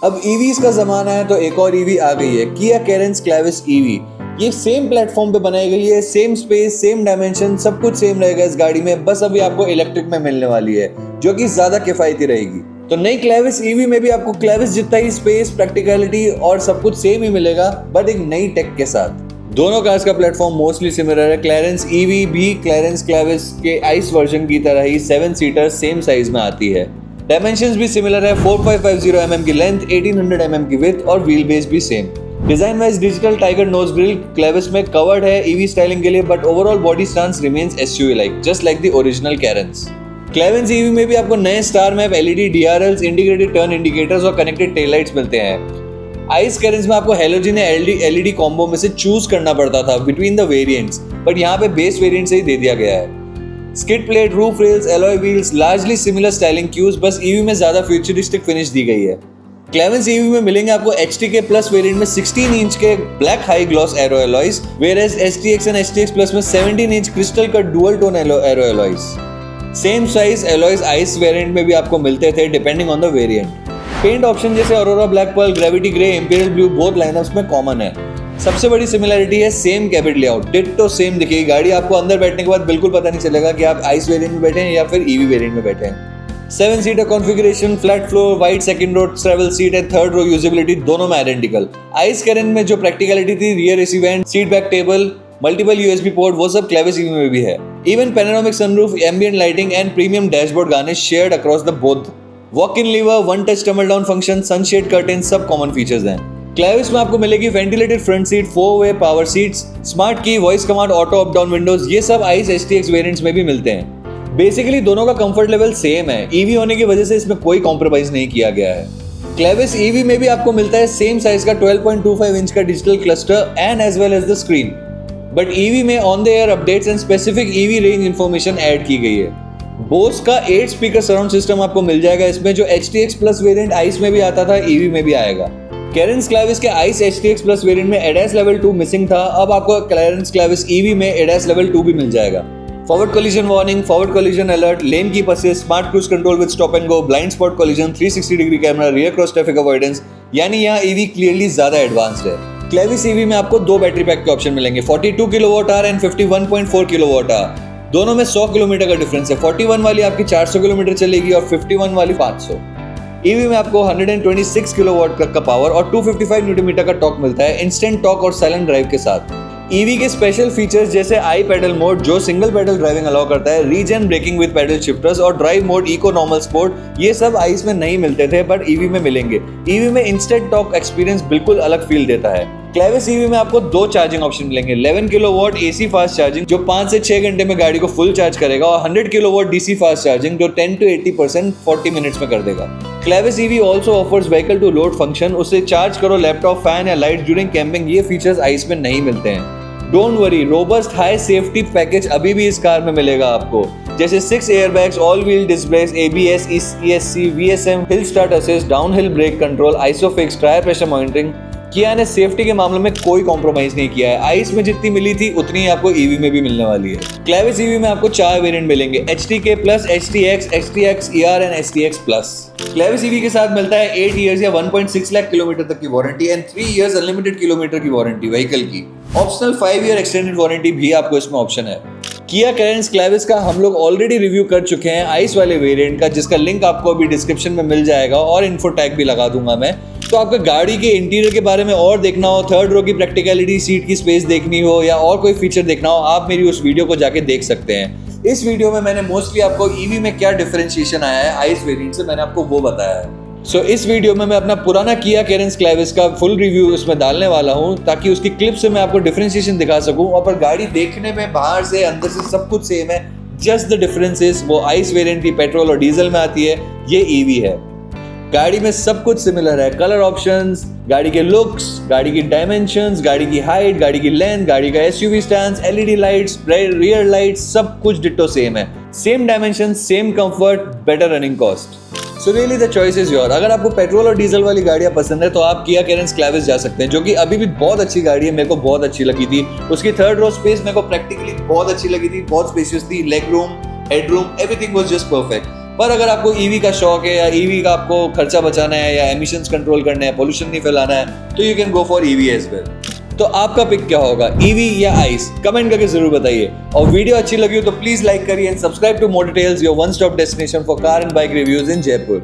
अब ईवीज का जमाना है तो एक और ईवी आ गई है, किया कैरेंस क्लेविस ईवी। ये सेम प्लेटफॉर्म पे बनाई गई है, सेम स्पेस, सेम डायमेंशन, सब कुछ सेम रहेगा इस गाड़ी में, बस अभी आपको इलेक्ट्रिक में मिलने वाली है जो कि ज्यादा किफायती रहेगी। तो नई क्लेविस ईवी में भी आपको क्लेविस जितना ही स्पेस, प्रैक्टिकलिटी और सब कुछ सेम ही मिलेगा, बट एक नई टेक के साथ। दोनों कार्स का प्लेटफॉर्म मोस्टली सिमिलर है। क्लेरेंस ईवी भी क्लेरेंस क्लेविस के आइस वर्जन की तरह ही 7 सीटर सेम साइज में आती है। डायमेंशंस भी सिमिलर है, 4.50 mm की लेंथ, 1800 mm की विड्थ और व्हील बेस भी same. Design wise digital tiger nose grille Clavis में कवर्ड है ईवी स्टाइलिंग के लिए, but overall body stance remains SUV like, just like the original Carens. Clavis EV में भी आपको नए star map, LED DRLs, integrated turn indicators और connected tail lights मिलते हैं। आइस कैरेंस में आपको हैलोजन या एलईडी कॉम्बो में से चूज करना पड़ता था बिटवीन द वेरिएंट्स, बट यहाँ पे बेस वेरिएंट से ही दे दिया गया है। Skid plate, roof rails, alloy wheels, largely similar styling cues, बस ईवी में ज्यादा फ्यूचरिस्टिक फिनिश दी गई है। क्लेविस ईवी में मिलेंगे आपको HTK प्लस वेरिएंट में 16 इंच के black high gloss aero alloys, whereas STX and STX plus में 17 inch crystal cut dual tone aero alloys. Same size alloys ICE variant में भी आपको मिलते थे depending on the variant. Paint option जैसे aurora black pearl, gravity grey, imperial blue both lineups में common है। सबसे बड़ी सिमिलरिटी है same cabin layout, ditto same दिखेगी गाड़ी। आपको अंदर बैठने के बाद बिल्कुल पता नहीं चलेगा कि आप आइस वेरिएंट में बैठे हैं या फिर ईवी वेरिएंट में बैठे हैं। 7 seater configuration, flat floor, wide second row travel seat and third row usability दोनों में आइडेंटिकल। आइस कैरेंस में जो प्रैक्टिकलिटी थी, rear AC vent, seat back table, multiple USB port, वो सब क्लेविस ईवी में भी है। Even panoramic sunroof, ambient lighting and premium dashboard garnish shared across the both. Walk in lever, one touch tumble down function, sunshade curtain सब common features हैं। Clavis में आपको मिलेगी वेंटिलेटेड फ्रंट सीट, 4-वे power seats, smart key, voice command, auto up down windows, ये सब ice STX variants में भी मिलते हैं। बेसिकली दोनों का कंफर्ट लेवल सेम है, ईवी होने की वजह से इसमें कोई कॉम्प्रोमाइज नहीं किया गया है। क्लेविस ईवी में भी आपको मिलता है सेम साइज का 12.25 इंच का digital cluster and as well as the screen, but EV में on the air updates and specific EV range information add की गई है। बोस का 8 स्पीकर सराउंड सिस्टम आपको मिल जाएगा इसमें, जो HTX प्लस वेरिएंट आइस में भी आता था, ईवी में भी आएगा। कैरेंस क्लेविस के आइस HTX प्लस वेरिएंट में ADAS लेवल 2 मिसिंग था, अब आपको कैरेंस क्लेविस ईवी में ADAS लेवल 2 भी मिल जाएगा। Forward collision warning, forward collision alert, lane keep assist, smart cruise control with stop and go, blind spot collision, 360 degree camera, rear cross traffic avoidance, यानी यहाँ EV clearly ज्यादा advanced है। Clavis EV में आपको 2 battery pack के option मिलेंगे, 42 kWh and 51.4 kWh। दोनों में 100 किलोमीटर का डिफरेंस है। 41 वाली आपकी 400 किलोमीटर चलेगी और 51 वाली 500। ईवी में आपको 126 किलोवाट तक का पावर और 255 न्यूटन मीटर का टॉर्क मिलता है, इंस्टेंट टॉर्क और साइलेंट ड्राइव के साथ। ईवी के स्पेशल फीचर्स जैसे आई पेडल मोड जो सिंगल पेडल ड्राइविंग अलाउ करता है, regen braking with pedal shifters और drive mode eco normal sport, ये सब आइस में नहीं मिलते थे बट ईवी में मिलेंगे। ईवी में इंस्टेंट टॉर्क एक्सपीरियंस बिल्कुल अलग फील देता है। क्लेविस ईवी में आपको 2 चार्जिंग ऑप्शन मिलेंगे, 11 किलोवाट AC फास्ट चार्जिंग जो 5 से 6 घंटे में गाड़ी को फुल चार्ज करेगा और 100 किलोवाट DC फास्ट चार्जिंग जो 10 to 80% 40 मिनट्स में कर देगा। Clavis EV also offers vehicle to load function, उससे चार्ज करो लैपटॉप, फैन या लाइट ड्यूरिंग कैंपिंग, ये फीचर्स आइस में नहीं मिलते हैं। Don't worry, robust high safety package अभी भी इस कार में मिलेगा आपको, जैसे 6 airbags, all wheel disc brakes, ABS, ESC, VSM, hill start assist, downhill brake control, ISOFIX, tyre pressure monitoring. Kia ने सेफ्टी के मामले में कोई कॉम्प्रोमाइज नहीं किया है। आइस में जितनी मिली थी उतनी ही आपको ईवी में भी मिलने वाली है। क्लेविस ईवी में आपको 4 वेरिएंट मिलेंगे, HTK plus, STX, STX ER and STX plus. Clavis EV के साथ मिलता है 8 इयर्स या 1.6 लाख किलोमीटर तक की warranty and 3 years unlimited kilometre की वारंटी व्हीकल की। ऑप्शनल 5 ईयर एक्सटेंडेड वारंटी भी आपको इसमें ऑप्शन है। किया कैरेंस क्लेविस का हम लोग ऑलरेडी रिव्यू कर चुके हैं आइस वाले वेरिएंट का, जिसका लिंक आपको अभी डिस्क्रिप्शन में मिल जाएगा और इन्फो टैग भी लगा दूंगा मैं। तो आपको गाड़ी के इंटीरियर के बारे में और देखना हो, थर्ड रो की प्रैक्टिकलिटी, सीट की स्पेस देखनी हो या और कोई फीचर देखना हो, आप मेरी उस वीडियो को जाके देख सकते हैं। इस वीडियो में मैंने मोस्टली आपको ईवी में क्या डिफरेंशिएशन आया है आइस वेरिएंट से, मैंने आपको वो बताया है। इस वीडियो में मैं अपना पुराना किया कैरेंस क्लेविस का फुल रिव्यू इसमें डालने वाला हूं ताकि उसकी क्लिप से मैं आपको डिफरेंशिएशन दिखा सकूं। और पर गाड़ी देखने में बाहर से अंदर से सब कुछ सेम है, जस्ट द डिफरेंस इज वो आइस वेरिएंट की पेट्रोल और डीजल में आती है, ये ईवी है। गाड़ी में सब कुछ सिमिलर है, कलर ऑप्शंस, गाड़ी के लुक्स, गाड़ी की डायमेंशंस, गाड़ी की हाइट, गाड़ी की लेंथ, गाड़ी का SUV stand, LED lights, rear lights, सब कुछ डिट्टो सेम है। Same dimension, same comfort, better running cost. So really the choice is your. अगर आपको पेट्रोल और डीजल वाली गाड़ियां पसंद है तो आप किया कैरेंस क्लेविस जा सकते हैं, जो कि अभी भी बहुत अच्छी गाड़ी है, मेरे को बहुत अच्छी लगी थी। उसकी थर्ड रो स्पेस मेरे को प्रैक्टिकली बहुत अच्छी लगी थी, बहुत स्पेशियस थी, leg room, head room, everything was just perfect. पर अगर आपको ईवी का शौक है या ईवी का आपको खर्चा बचाना है या एमिशंस कंट्रोल करना है, पोल्यूशन नहीं फैलाना है, तो you can go for EV as well. तो आपका पिक क्या होगा, ईवी या आइस? कमेंट करके जरूर बताइए। और वीडियो अच्छी लगी हो तो प्लीज लाइक करिए and subscribe to Motor Tales, your one stop destination for car and bike reviews in Jaipur.